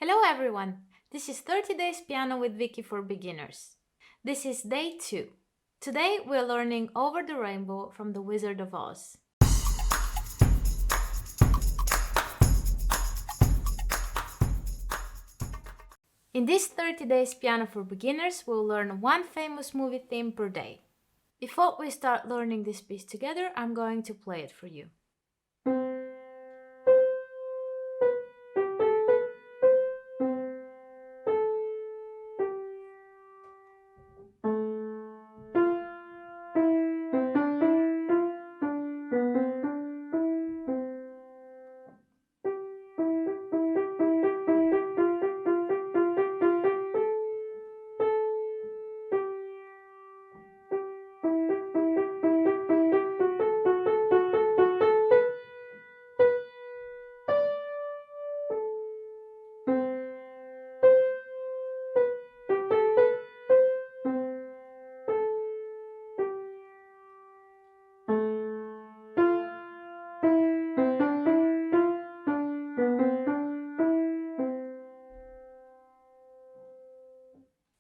Hello everyone! This is 30 Days Piano with VIKY for Beginners. This is day 2. Today we're learning Over the Rainbow from The Wizard of Oz. In this 30 Days Piano for Beginners, we'll learn one famous movie theme per day. Before we start learning this piece together, I'm going to play it for you.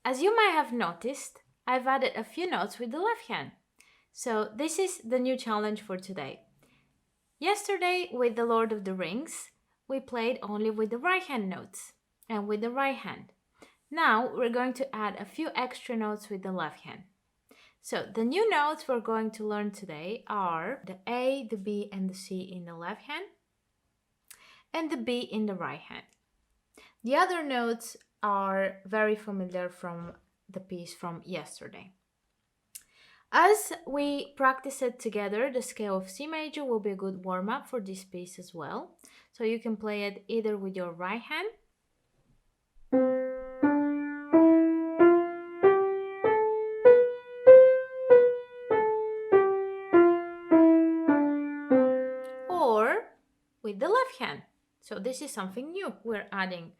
As you might have noticed, I've added a few notes with the left hand. So this is the new challenge for today. Yesterday with The Lord of the Rings, we played only with the right hand notes and with the right hand. Now we're going to add a few extra notes with the left hand. So the new notes we're going to learn today are the A, the B and the C in the left hand and the B in the right hand. The other notes are very familiar from the piece from yesterday. As we practice it together, the scale of C major will be a good warm-up for this piece as well. So you can play it either with your right hand or with the left hand. So this is something new we're adding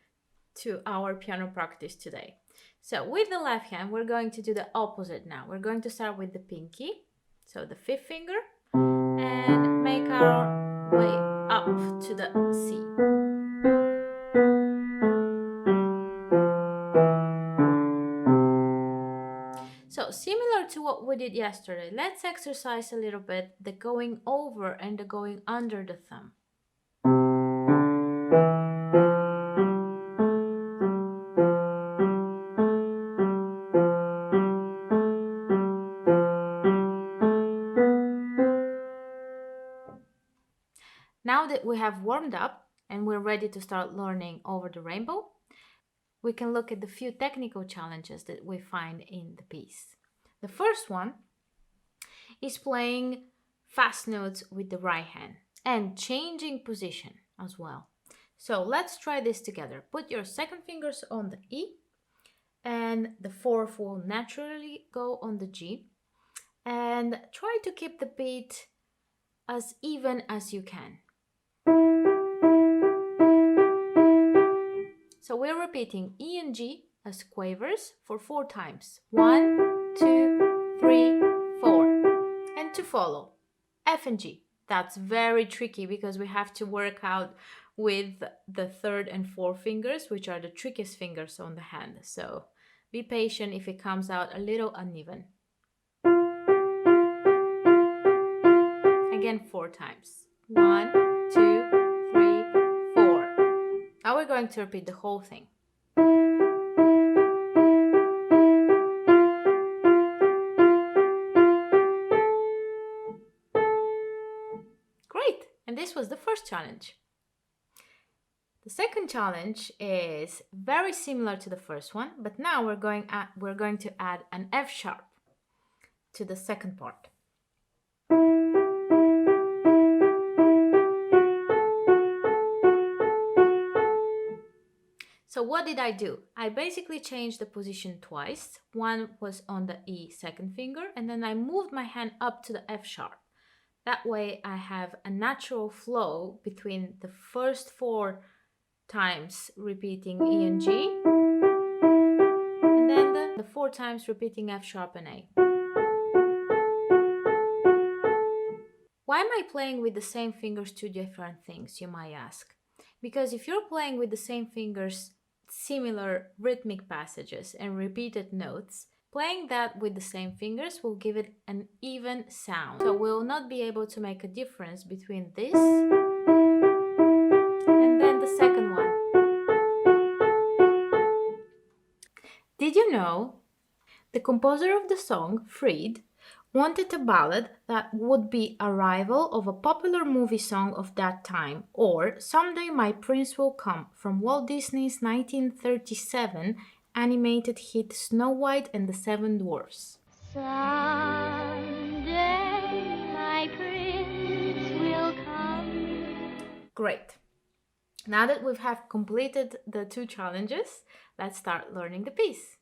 to our piano practice today. So with the left hand, we're going to do the opposite now. We're going to start with the pinky, so the fifth finger, and make our way up to the C. So similar to what we did yesterday, let's exercise a little bit the going over and the going under the thumb. Now that we have warmed up and we're ready to start learning Over the Rainbow, we can look at the few technical challenges that we find in the piece. The first one is playing fast notes with the right hand and changing position as well. So let's try this together. Put your second fingers on the E and the fourth will naturally go on the G, and try to keep the beat as even as you can. So we're repeating E and G as quavers for 4 times. 1, 2, 3, 4. And to follow, F and G. That's very tricky because we have to work out with the third and fourth fingers, which are the trickiest fingers on the hand. So be patient if it comes out a little uneven. Again, 4 times. 1, 2, 3, 4. Now we're going to repeat the whole thing. Great! And this was the first challenge. The second challenge is very similar to the first one, but now we're going to add an F sharp to the second part. So what did I do? I basically changed the position twice. One was on the E second finger, and then I moved my hand up to the F sharp. That way I have a natural flow between the first 4 times repeating E and G, and then the 4 times repeating F sharp and A. Why am I playing with the same fingers 2 different things, you might ask? Because if you're playing with the same fingers similar rhythmic passages and repeated notes, playing that with the same fingers will give it an even sound. So we'll not be able to make a difference between this and then the second one. Did you know the composer of the song, Fried, wanted a ballad that would be a rival of a popular movie song of that time, or Someday My Prince Will Come from Walt Disney's 1937 animated hit Snow White and the Seven Dwarfs. Someday my prince will come. Great. Now that we have completed the two challenges, let's start learning the piece.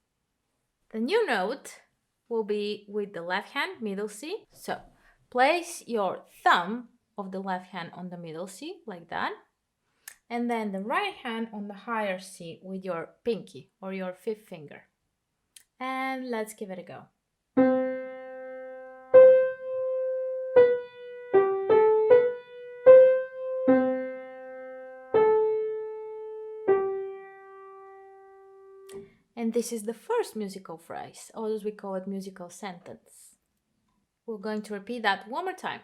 The new note will be with the left hand, middle C. So place your thumb of the left hand on the middle C, like that. And then the right hand on the higher C with your pinky or your fifth finger. And let's give it a go. And this is the first musical phrase, or as we call it, musical sentence. We're going to repeat that one more time.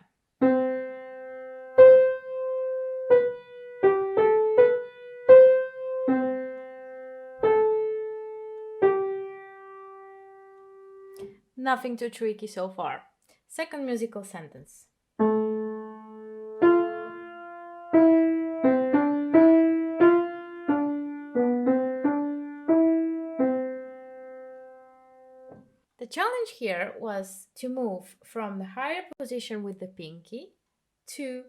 Nothing too tricky so far. Second musical sentence. The challenge here was to move from the higher position with the pinky to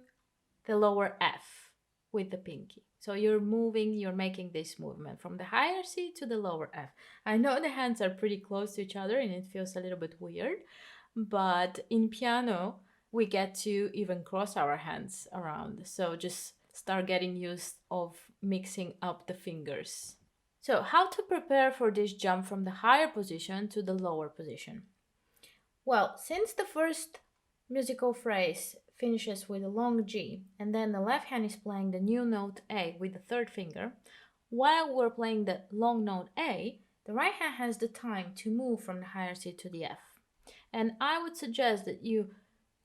the lower F with the pinky. So you're making this movement from the higher C to the lower F. I know the hands are pretty close to each other and it feels a little bit weird, but in piano, we get to even cross our hands around. So just start getting used of mixing up the fingers. So how to prepare for this jump from the higher position to the lower position? Well, since the first musical phrase finishes with a long G and then the left hand is playing the new note A with the third finger, while we're playing the long note A, the right hand has the time to move from the higher C to the F. And I would suggest that you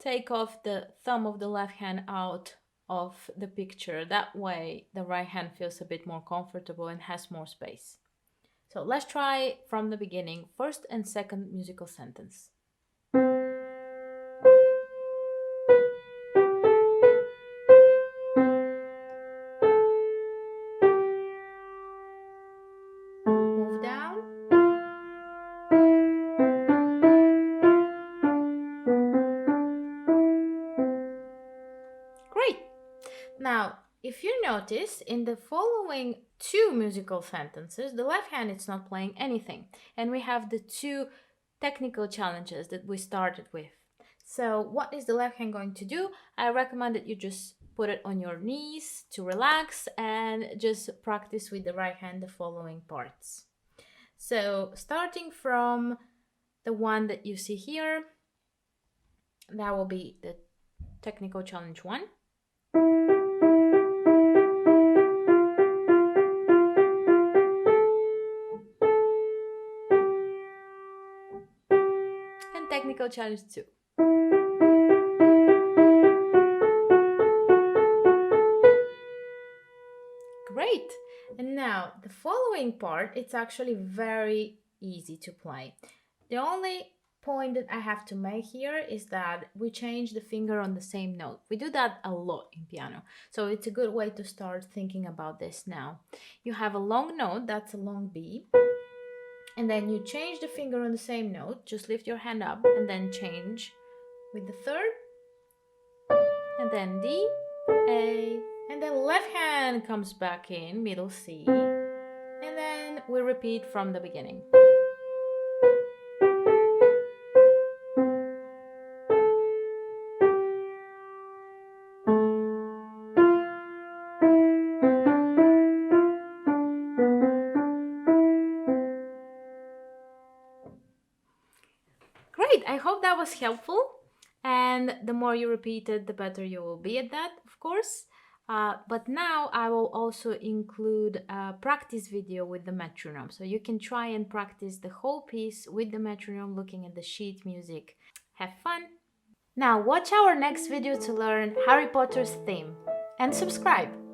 take off the thumb of the left hand out of the picture. That way the right hand feels a bit more comfortable and has more space. So let's try from the beginning, first and second musical sentence. Move down. Great. Now, if you notice, in the following two musical sentences, the left hand is not playing anything. And we have the two technical challenges that we started with. So what is the left hand going to do? I recommend that you just put it on your knees to relax and just practice with the right hand the following parts. So starting from the one that you see here, that will be the technical challenge 1. And technical challenge 2. Great! And now the following part, it's actually very easy to play. The only point that I have to make here is that we change the finger on the same note. We do that a lot in piano, so it's a good way to start thinking about this now. You have a long note, that's a long B, and then you change the finger on the same note, just lift your hand up and then change with the third, and then D, A, and then left hand comes back in, middle C, and then we repeat from the beginning. Great, I hope that was helpful. And the more you repeat it, the better you will be at that, of course. But now I will also include a practice video with the metronome. So you can try and practice the whole piece with the metronome, looking at the sheet music. Have fun! Now watch our next video to learn Harry Potter's theme and subscribe!